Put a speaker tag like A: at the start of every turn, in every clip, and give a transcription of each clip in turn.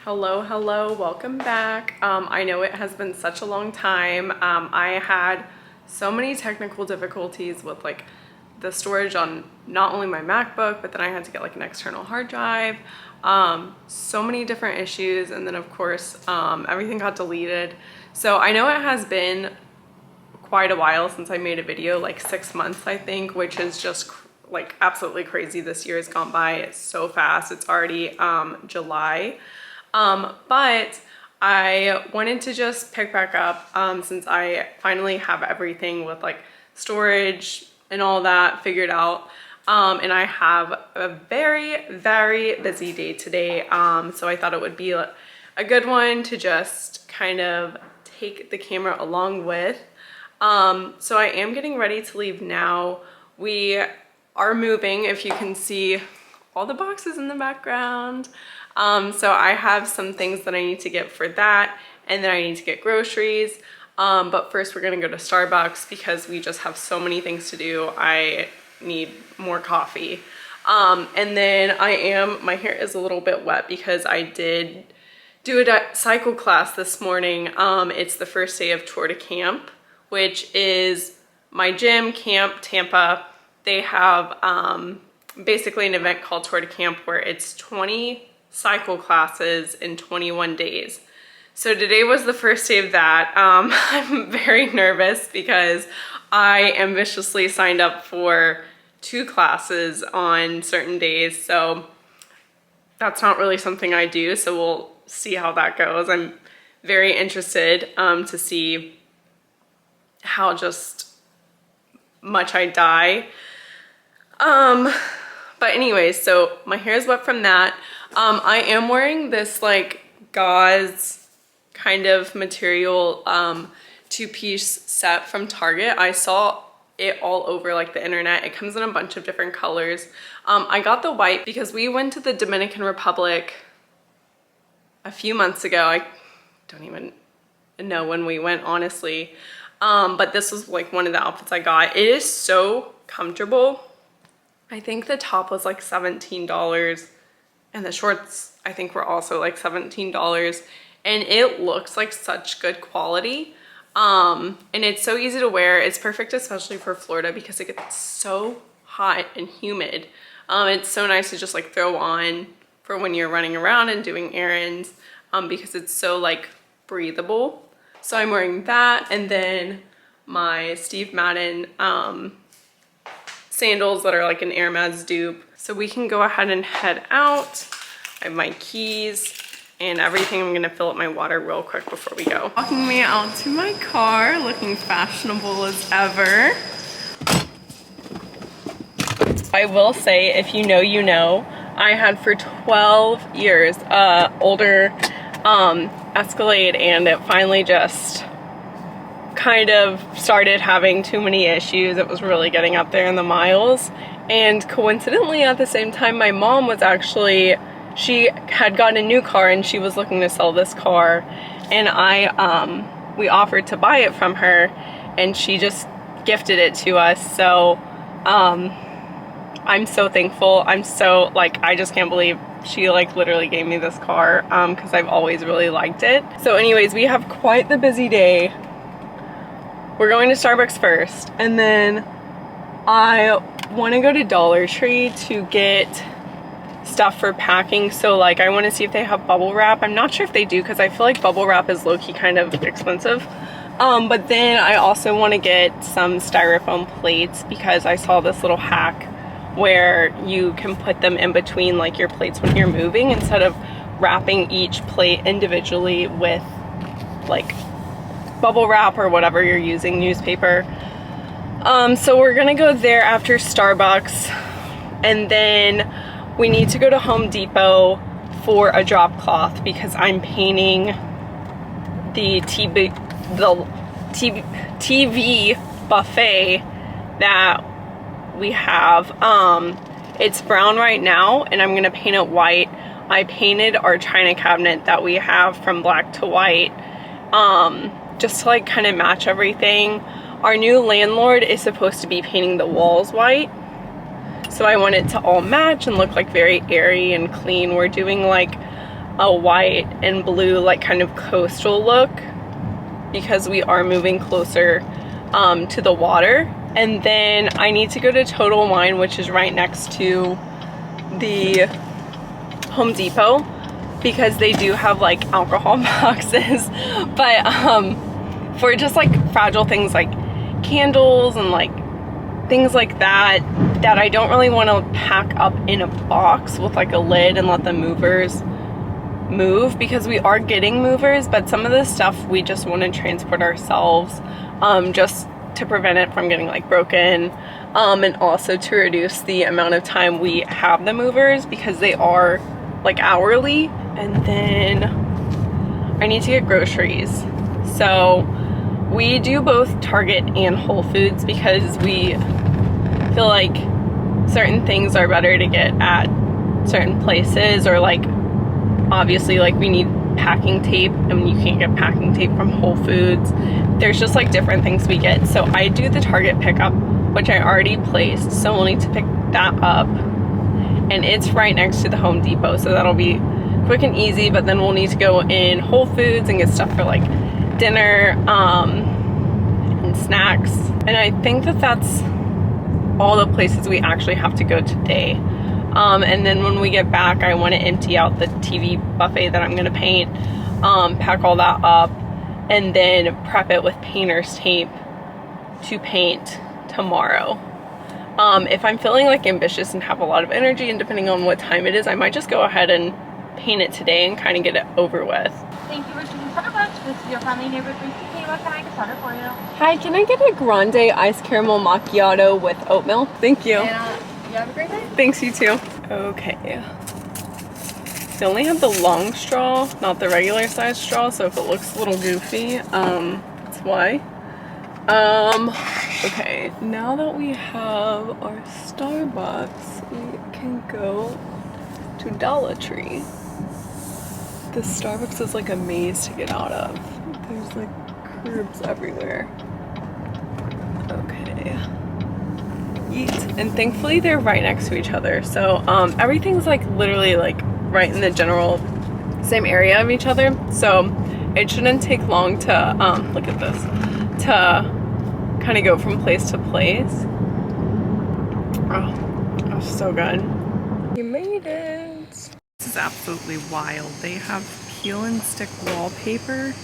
A: Hello, welcome back. I know it has been such a long time. I had so many technical difficulties with like the storage on not only my MacBook, but then I had to get like an external hard drive. So many different issues, and then of course everything got deleted. So I know it has been quite a while since I made a video, like 6 months I think, which is just like absolutely crazy. This year has gone by so fast. It's already July. But I wanted to just pick back up since I finally have everything with like storage and all that figured out. And I have a very busy day today. So I thought it would be a good one to just kind of take the camera along with. So I am getting ready to leave now. We are moving, if you can see all the boxes in the background. So I have some things that I need to get for that, and then I need to get groceries. But first we're gonna go to Starbucks because we just have so many things to do. I need more coffee. And then my hair is a little bit wet because I did do a cycle class this morning. It's the first day of Tour de Camp, which is my gym, camp, Tampa. They have basically an event called Tour de Camp where it's 20 cycle classes in 21 days. So today was the first day of that. I'm very nervous because I ambitiously signed up for 2 classes on certain days. So that's not really something I do. So we'll see how that goes. I'm very interested to see how just much I die. But anyways, so my hair is wet from that. I am wearing this like gauze kind of material 2-piece set from Target. I saw it all over like the internet. It comes in a bunch of different colors. I got the white because we went to the Dominican Republic a few months ago. I don't even know when we went, honestly. But this was like one of the outfits I got. It is so comfortable. I think the top was like $17 and the shorts I think were also like $17, and it looks like such good quality. And it's so easy to wear. It's perfect especially for Florida because it gets so hot and humid. It's so nice to just like throw on for when you're running around and doing errands because it's so like breathable. So I'm wearing that, and then my Steve Madden sandals that are like an Air Mads dupe. So we can go ahead and head out. I have my keys and everything. I'm gonna fill up my water real quick before we go. Walking me out to my car, looking fashionable as ever. I will say, if you know, you know, I had for 12 years older Escalade, and it finally just kind of started having too many issues. It was really getting up there in the miles, and coincidentally at the same time my mom was actually, she had gotten a new car and she was looking to sell this car, and we offered to buy it from her and she just gifted it to us. So I'm so thankful. I'm so like, I just can't believe she like literally gave me this car because I've always really liked it. So anyways, we have quite the busy day. We're going to Starbucks first, and then I want to go to Dollar Tree to get stuff for packing. So like I want to see if they have bubble wrap. I'm not sure if they do because I feel like bubble wrap is low-key kind of expensive. But then I also want to get some styrofoam plates because I saw this little hack where you can put them in between like your plates when you're moving instead of wrapping each plate individually with like bubble wrap or whatever you're using, newspaper. So we're gonna go there after Starbucks, and then we need to go to Home Depot for a drop cloth because I'm painting the TV buffet that we have. It's brown right now and I'm gonna paint it white. I painted our china cabinet that we have from black to white just to like kind of match everything. Our new landlord is supposed to be painting the walls white, so I want it to all match and look like very airy and clean. We're doing like a white and blue like kind of coastal look because we are moving closer to the water. And then I need to go to Total Wine, which is right next to the Home Depot, because they do have like alcohol boxes, but for just like fragile things like candles and like things like that I don't really want to pack up in a box with like a lid and let the movers move, because we are getting movers, but some of this stuff we just want to transport ourselves, just to prevent it from getting like broken, and also to reduce the amount of time we have the movers, because they are like hourly. And then I need to get groceries, so we do both Target and Whole Foods because we feel like certain things are better to get at certain places, or like obviously like we need packing tape and you can't get packing tape from Whole Foods. There's just like different things we get. So I do the Target pickup, which I already placed, so we'll need to pick that up, and it's right next to the Home Depot, so that'll be quick and easy. But then we'll need to go in Whole Foods and get stuff for like dinner and snacks, and I think that that's all the places we actually have to go today. And then when we get back, I want to empty out the TV buffet that I'm going to paint, pack all that up, and then prep it with painter's tape to paint tomorrow. If I'm feeling like ambitious and have a lot of energy, and depending on what time it is, I might just go ahead and paint it today and kind of get it over with.
B: Thank you for choosing Starbucks. This is your friendly neighborhood Greasy. What can I get started for you?
A: Hi, can I get a grande iced caramel macchiato with oat milk? Thank you.
B: And you have a great day.
A: Thanks, you too. Okay. They only have the long straw, not the regular size straw, so if it looks a little goofy, that's why. Okay, now that we have our Starbucks, we can go to Dollar Tree. The Starbucks is like a maze to get out of. There's like curbs everywhere. Okay. Yeet. And thankfully they're right next to each other. So everything's like literally like right in the general same area of each other. So it shouldn't take long to, look at this, to kind of go from place to place. Oh, so good. You made it. This is absolutely wild. They have peel and stick wallpaper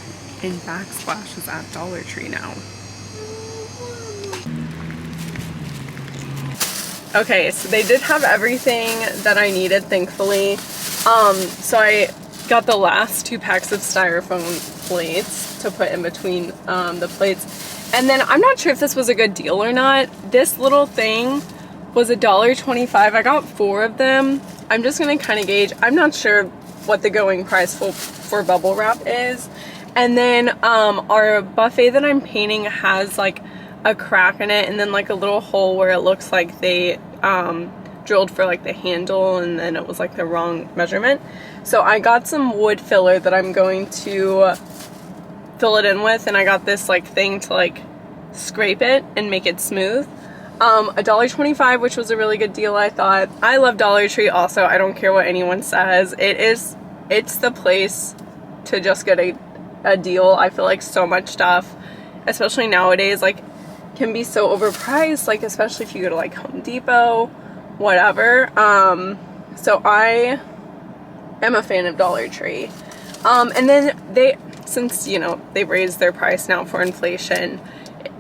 A: and backsplashes at Dollar Tree now. Okay, so they did have everything that I needed, thankfully. So I got the last 2 packs of styrofoam plates to put in between the plates. And then I'm not sure if this was a good deal or not. This little thing was $1.25. I got 4 of them. I'm just gonna kind of gauge. I'm not sure what the going price for bubble wrap is. And then our buffet that I'm painting has like a crack in it, and then like a little hole where it looks like they drilled for like the handle, and then it was like the wrong measurement. So I got some wood filler that I'm going to fill it in with, and I got this like thing to like scrape it and make it smooth. $1.25, which was a really good deal, I thought. I love Dollar Tree also. I don't care what anyone says. It's the place to just get a deal. I feel like so much stuff, especially nowadays, like can be so overpriced, like especially if you go to like Home Depot, whatever. So I am a fan of Dollar Tree. And then since you know they've raised their price now for inflation,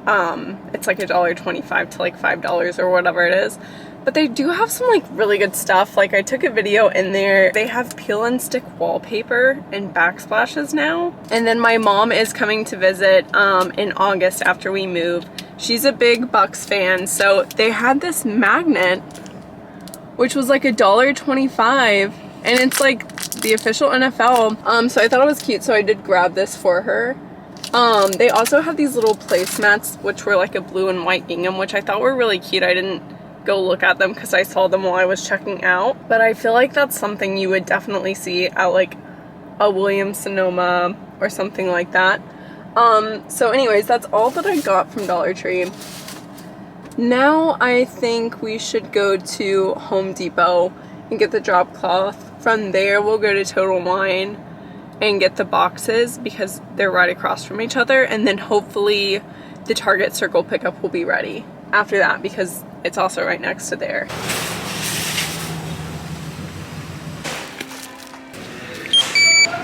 A: it's like $1.25 to like $5 or whatever it is. But they do have some like really good stuff. Like I took a video in there. They have peel and stick wallpaper and backsplashes now. And then my mom is coming to visit in August after we move. She's a big Bucks fan, so they had this magnet which was like $1.25, and it's like the official NFL. So I thought it was cute, so I did grab this for her. They also have these little placemats which were like a blue and white gingham, which I thought were really cute. I didn't go look at them because I saw them while I was checking out, but I feel like that's something you would definitely see at like a Williams-Sonoma or something like that. So anyways, that's all that I got from Dollar Tree. Now I think we should go to Home Depot and get the drop cloth From there, we'll go to Total Wine and get the boxes because they're right across from each other. And then hopefully the Target Circle pickup will be ready after that because it's also right next to there.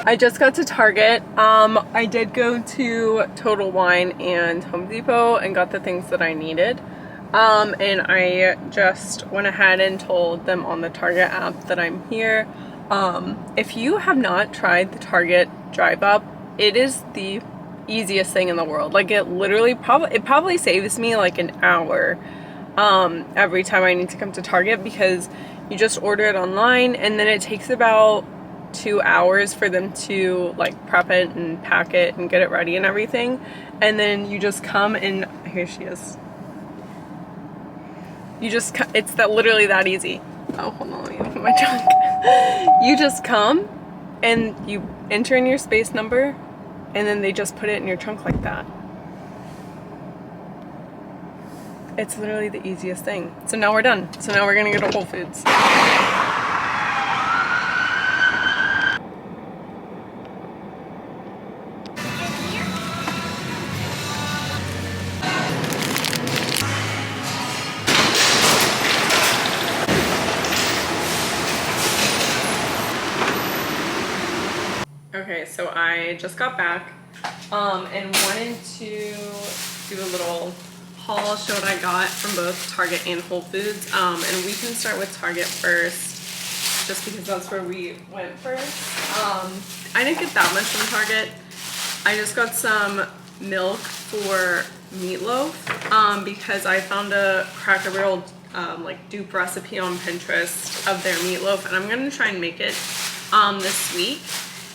A: I just got to Target. I did go to Total Wine and Home Depot and got the things that I needed. And I just went ahead and told them on the Target app that I'm here. If you have not tried the Target drive up, it is the easiest thing in the world. Like it literally probably saves me like an hour every time I need to come to Target because you just order it online and then it takes about 2 hours for them to like prep it and pack it and get it ready and everything. And then you just come and here she is. It's literally that easy. Oh, hold on, let me open my trunk. You just come and you enter in your space number and then they just put it in your trunk like that. It's literally the easiest thing. So now we're done. So now we're gonna go to Whole Foods. Okay, so I just got back and wanted to do a little haul, show what I got from both Target and Whole Foods. And we can start with Target first, just because that's where we went first. I didn't get that much from Target. I just got some milk for meatloaf because I found a Cracker Barrel like dupe recipe on Pinterest of their meatloaf, and I'm gonna try and make it this week.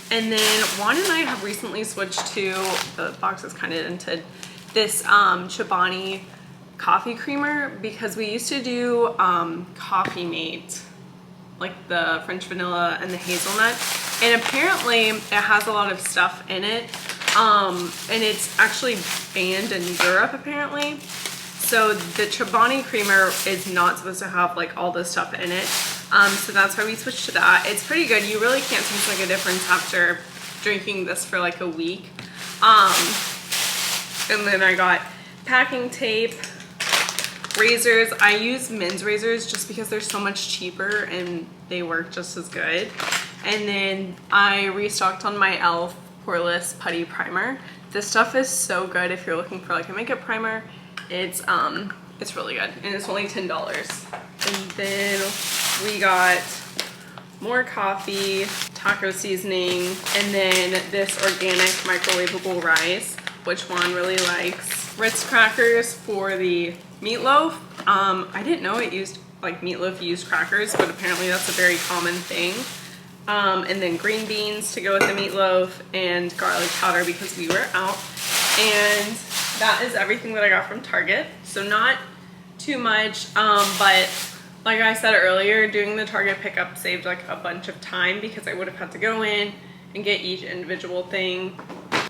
A: And then Juan and I have recently switched to, the box is kind of dented, this Chobani coffee creamer because we used to do Coffee Mate, like the French vanilla and the hazelnut. And apparently it has a lot of stuff in it. And it's actually banned in Europe apparently. So the Chobani creamer is not supposed to have like all this stuff in it. So that's why we switched to that. It's pretty good. You really can't taste like a difference after drinking this for like a week. And then I got packing tape, razors. I use men's razors just because they're so much cheaper and they work just as good. And then I restocked on my e.l.f. Poreless Putty Primer. This stuff is so good if you're looking for like a makeup primer. It's really good and it's only $10. And then we got more coffee, taco seasoning, and then this organic microwavable rice, which Juan really likes. Ritz crackers for the meatloaf. I didn't know it used, like meatloaf used crackers, but apparently that's a very common thing. And then green beans to go with the meatloaf and garlic powder because we were out. And that is everything that I got from Target. So not too much, but like I said earlier, doing the Target pickup saved like a bunch of time because I would have had to go in and get each individual thing.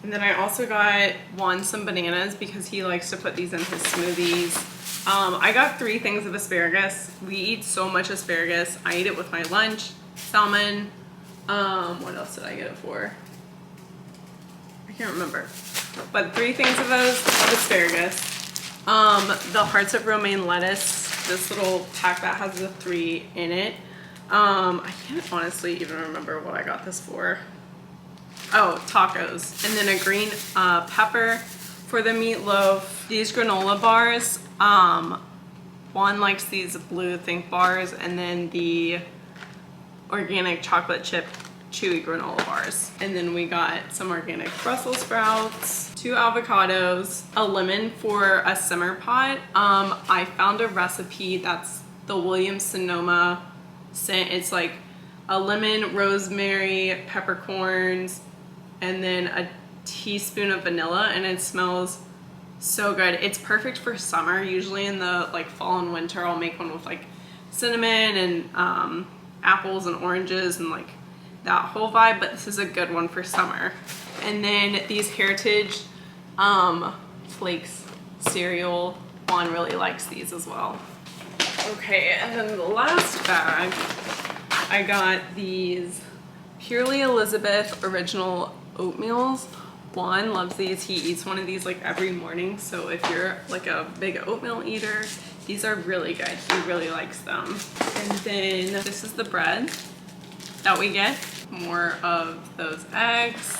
A: And then I also got Juan some bananas because he likes to put these in his smoothies. I got 3 things of asparagus. We eat so much asparagus. I eat it with my lunch, salmon. What else did I get it for? I can't remember. But 3 things of those of asparagus. The hearts of romaine lettuce. This little pack that has the 3 in it. I can't honestly even remember what I got this for. Oh, tacos. And then a green pepper for the meatloaf. These granola bars. Juan likes these blue Think bars, and then the organic chocolate chip chewy granola bars. And then we got some organic Brussels sprouts, 2 avocados, a lemon for a simmer pot. I found a recipe that's the Williams Sonoma scent. It's like a lemon, rosemary, peppercorns, and then a teaspoon of vanilla, and it smells so good. It's perfect for summer. Usually in the like fall and winter I'll make one with like cinnamon and apples and oranges and like that whole vibe, but this is a good one for summer. And then these Heritage Flakes cereal. Juan really likes these as well. Okay, and then the last bag I got these Purely Elizabeth original oatmeals. Juan loves these. He eats one of these like every morning. So if you're like a big oatmeal eater, these are really good. He really likes them. And then this is the bread that we get. More of those eggs.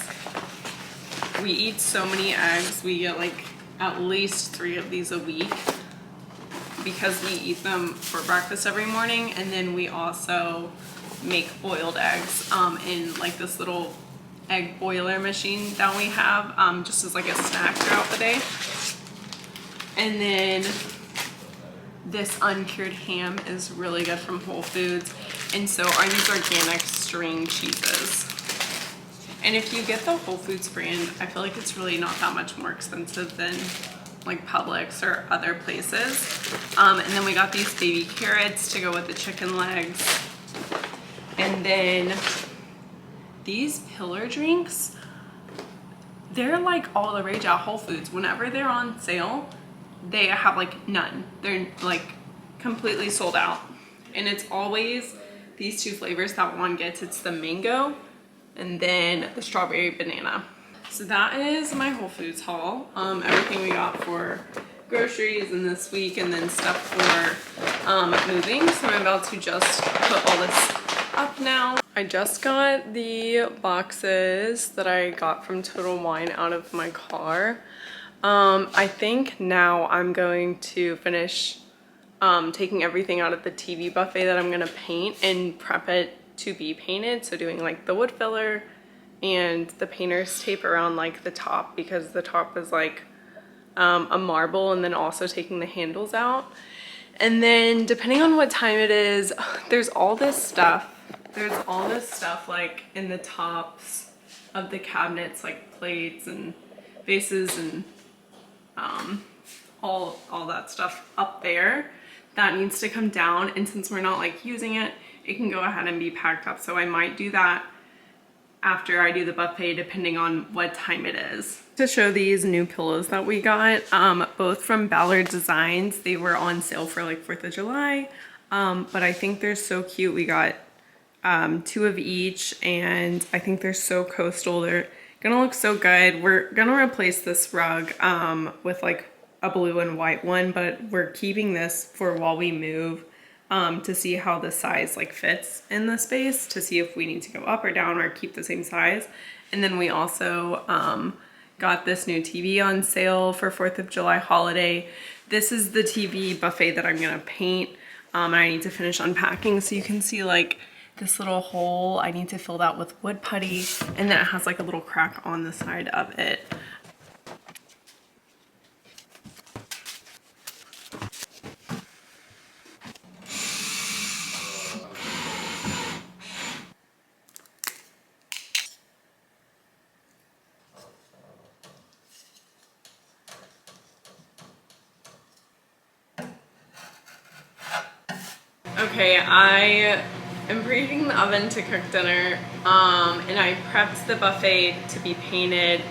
A: We eat so many eggs. We get like at least 3 of these a week because we eat them for breakfast every morning. And then we also make boiled eggs in like this little egg boiler machine that we have just as like a snack throughout the day. And then this uncured ham is really good from Whole Foods, and so are these organic string cheeses. And if you get the Whole Foods brand, I feel like it's really not that much more expensive than like Publix or other places. And then we got these baby carrots to go with the chicken legs. And then these pillar drinks, they're like all the rage at Whole Foods. Whenever they're on sale, they have like none. They're like completely sold out. And it's always these 2 flavors that one gets. It's the mango and then the strawberry banana. So that is my Whole Foods haul. Everything we got for groceries and this week, and then stuff for moving. So I'm about to just put all this up now. I just got the boxes that I got from Total Wine out of my car. I think now I'm going to finish taking everything out of the TV buffet that I'm gonna paint and prep it to be painted. So doing like the wood filler and the painter's tape around like the top, because the top is like a marble, and then also taking the handles out. And then depending on what time it is, there's all this stuff. There's all this stuff like in the tops of the cabinets, like plates and vases and all that stuff up there that needs to come down. And since we're not like using it, it can go ahead and be packed up. So I might do that after I do the buffet, depending on what time it is. To show these new pillows that we got, both from Ballard Designs. They were on sale for like 4th of July, but I think they're so cute. We got 2 of each, and I think they're so coastal. They're gonna look so good. We're gonna replace this rug with like a blue and white one, but we're keeping this for while we move to see how the size like fits in the space, to see if we need to go up or down or keep the same size. And then we also got this new TV on sale for 4th of July holiday. This is the TV buffet that I'm gonna paint, and I need to finish unpacking. So you can see like this little hole, I need to fill that with wood putty, and then it has like a little crack on the side of it. Okay, I am preheating the oven to cook dinner, and I prepped the buffet to be painted.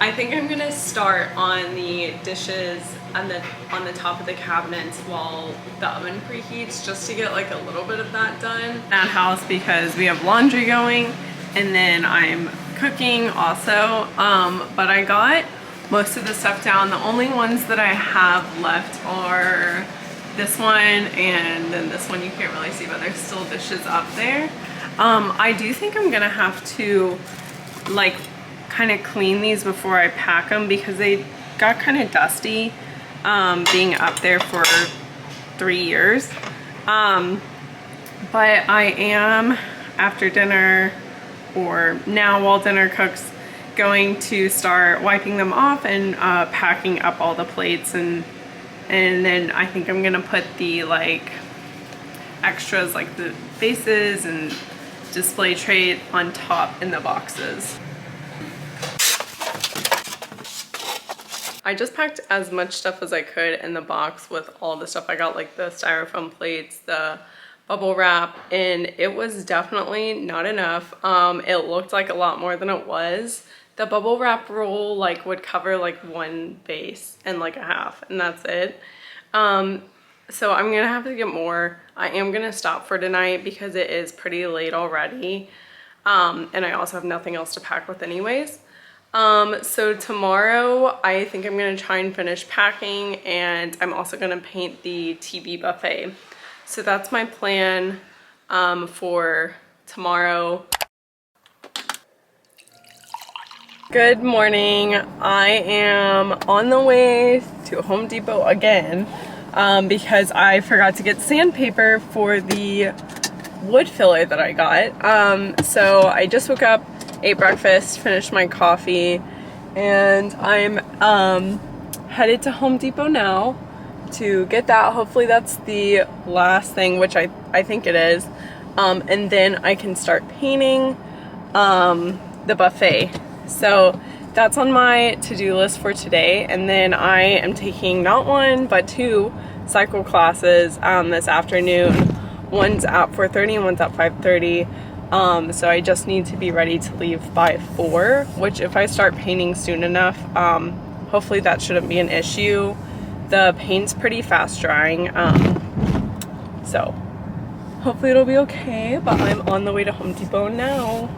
A: I think I'm gonna start on the dishes on the top of the cabinets while the oven preheats, just to get like a little bit of that done at house, because we have laundry going, and then I'm cooking also. But I got most of the stuff down. The only ones that I have left are this one and then this one. You can't really see, but there's still dishes up there. I do think I'm gonna have to like kind of clean these before I pack them, because they got kind of dusty being up there for 3 years. But I am, after dinner or now while dinner cooks, going to start wiping them off and packing up all the plates, and then I think I'm gonna put the like extras, like the vases and display tray, on top in the boxes. I just packed as much stuff as I could in the box with all the stuff I got, like the styrofoam plates, the bubble wrap, and it was definitely not enough. It looked like a lot more than it was. The bubble wrap roll like would cover like one vase and like a half, and that's it. So I'm gonna have to get more. I am gonna stop for tonight because it is pretty late already. And I also have nothing else to pack with anyways. So tomorrow I think I'm gonna try and finish packing, and I'm also gonna paint the TV buffet. So that's my plan for tomorrow. Good morning. I am on the way to Home Depot again because I forgot to get sandpaper for the wood filler that I got. So I just woke up, ate breakfast, finished my coffee, and I'm headed to Home Depot now to get that. Hopefully that's the last thing, which I think it is. And then I can start painting the buffet. So that's on my to-do list for today. And then I am taking not one, but two cycle classes this afternoon. One's at 4:30 and one's at 5:30. So I just need to be ready to leave by 4, which if I start painting soon enough, hopefully that shouldn't be an issue. The paint's pretty fast drying, so hopefully it'll be okay, but I'm on the way to Home Depot now.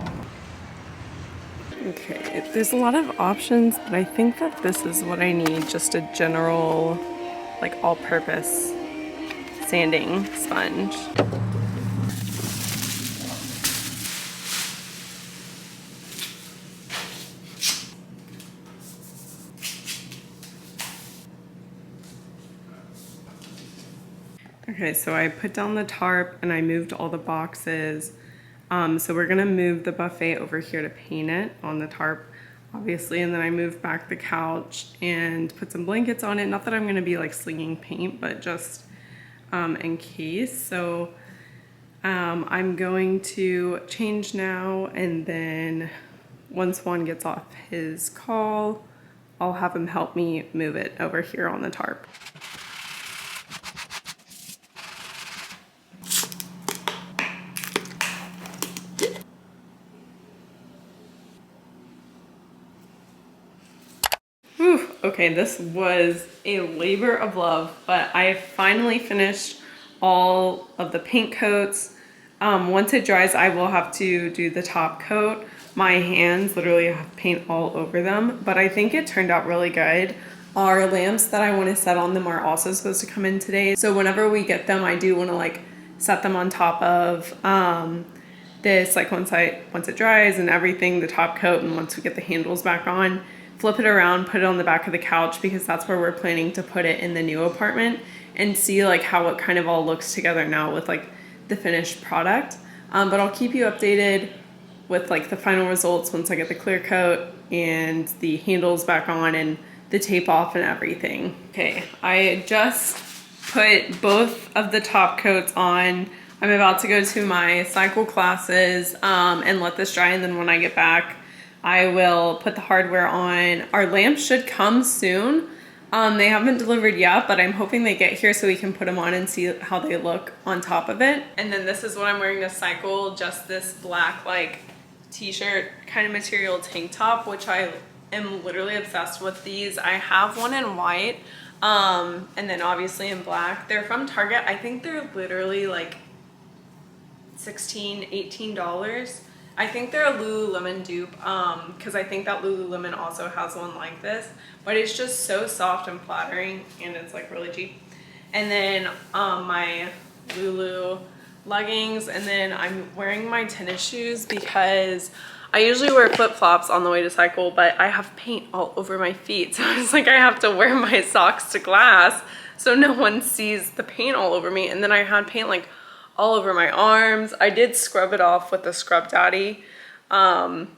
A: Okay, there's a lot of options, but I think that this is what I need, just a general, like all-purpose sanding sponge. Okay, so I put down the tarp and I moved all the boxes. So we're gonna move the buffet over here to paint it on the tarp, obviously, and then I moved back the couch and put some blankets on it. Not that I'm gonna be like slinging paint, but just in case. So I'm going to change now, and then once Juan gets off his call, I'll have him help me move it over here on the tarp. Whew, okay, this was a labor of love, but I finally finished all of the paint coats. Once it dries, I will have to do the top coat. My hands literally have paint all over them, but I think it turned out really good. Our lamps that I want to set on them are also supposed to come in today. So whenever we get them, I do want to like set them on top of this, like once it dries and everything, the top coat, and once we get the handles back on, flip it around, put it on the back of the couch, because that's where we're planning to put it in the new apartment, and see like how it kind of all looks together now with like the finished product. But I'll keep you updated with like the final results once I get the clear coat and the handles back on and the tape off and everything. Okay, I just put both of the top coats on. I'm about to go to my cycle classes and let this dry, and then when I get back, I will put the hardware on. Our lamps should come soon. They haven't delivered yet, but I'm hoping they get here so we can put them on and see how they look on top of it. And then this is what I'm wearing to cycle, just this black like t-shirt kind of material tank top, which I am literally obsessed with these. I have one in white, and then obviously in black. They're from Target. I think they're literally like $16, $18. I think they're a Lululemon dupe, because I think that Lululemon also has one like this, but it's just so soft and flattering, and it's like really cheap. And then my Lulu leggings, and then I'm wearing my tennis shoes because I usually wear flip-flops on the way to cycle, but I have paint all over my feet, so it's like I have to wear my socks to class so no one sees the paint all over me. And then I had paint like all over my arms. I did scrub it off with the Scrub Daddy, and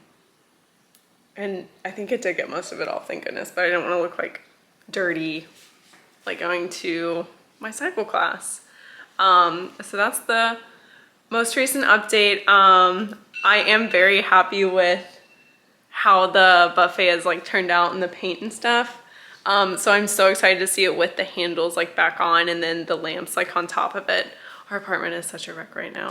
A: I think it did get most of it off, thank goodness, but I didn't want to look like dirty like going to my cycle class. So that's the most recent update. I am very happy with how the buffet has like turned out and the paint and stuff. So I'm so excited to see it with the handles like back on, and then the lamps like on top of it. Our apartment is such a wreck right now.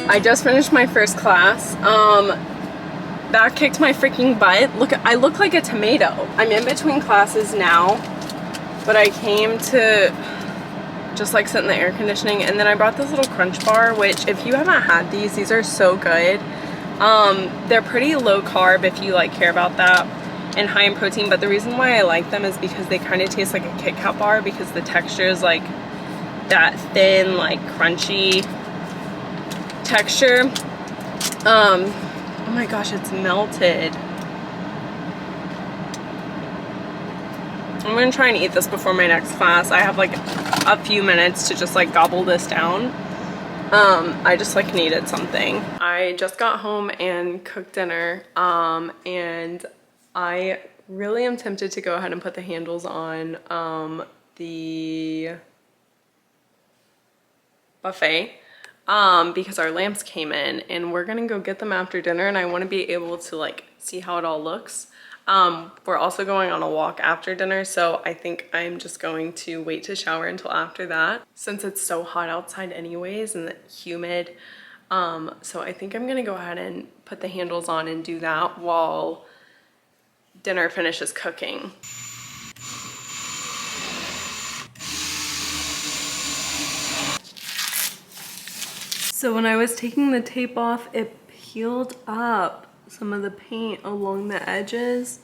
A: I just finished my first class. that kicked my freaking butt. Look, I look like a tomato. I'm in between classes now, but I came to just like sit in the air conditioning, and then I brought this little crunch bar, which if you haven't had these are so good. They're pretty low carb if you like care about that, and high in protein, but the reason why I like them is because they kind of taste like a Kit Kat bar, because the texture is like that thin, like crunchy texture. Oh my gosh, it's melted. I'm gonna try and eat this before my next class. I have like a few minutes to just like gobble this down. I just like needed something. I just got home and cooked dinner, and I really am tempted to go ahead and put the handles on the buffet because our lamps came in, and we're gonna go get them after dinner, and I want to be able to like see how it all looks. We're also going on a walk after dinner, so I think I'm just going to wait to shower until after that, since it's so hot outside anyways and humid. So I think I'm gonna go ahead and put the handles on and do that while dinner finishes cooking. So when I was taking the tape off, it peeled up some of the paint along the edges.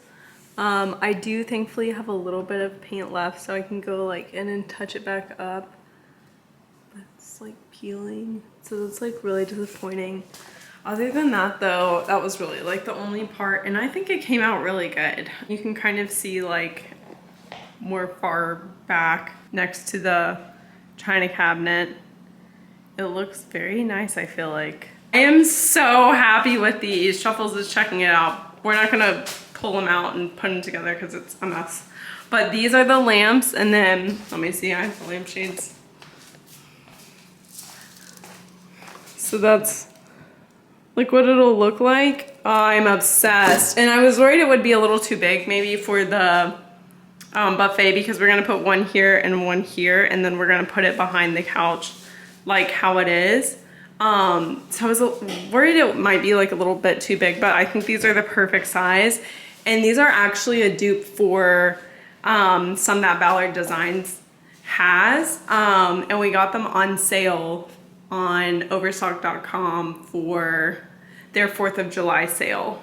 A: I do thankfully have a little bit of paint left, so I can go like in and touch it back up. But it's like peeling, so that's like really disappointing. Other than that though, that was really like the only part, and I think it came out really good. You can kind of see like more far back next to the china cabinet. It looks very nice, I feel like. I am so happy with these. Shuffles is checking it out. We're not gonna pull them out and put them together because it's a mess. But these are the lamps, and then, let me see, I have the lampshades. So that's like what it'll look like. I'm obsessed. And I was worried it would be a little too big maybe for the buffet, because we're gonna put one here and one here, and then we're gonna put it behind the couch like how it is. So I was worried it might be like a little bit too big, but I think these are the perfect size. And these are actually a dupe for some that Ballard Designs has. And we got them on sale on overstock.com for their 4th of July sale.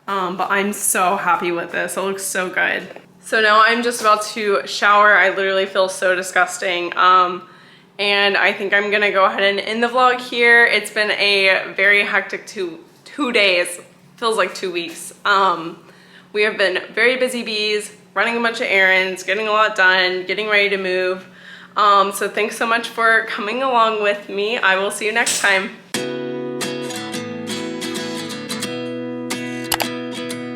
A: But I'm so happy with this. It looks so good. So now I'm just about to shower. I literally feel so disgusting. And I think I'm gonna go ahead and end the vlog here. It's been a very hectic two days. Feels like 2 weeks. We have been very busy bees, running a bunch of errands, getting a lot done, getting ready to move. So thanks so much for coming along with me. I will see you next time.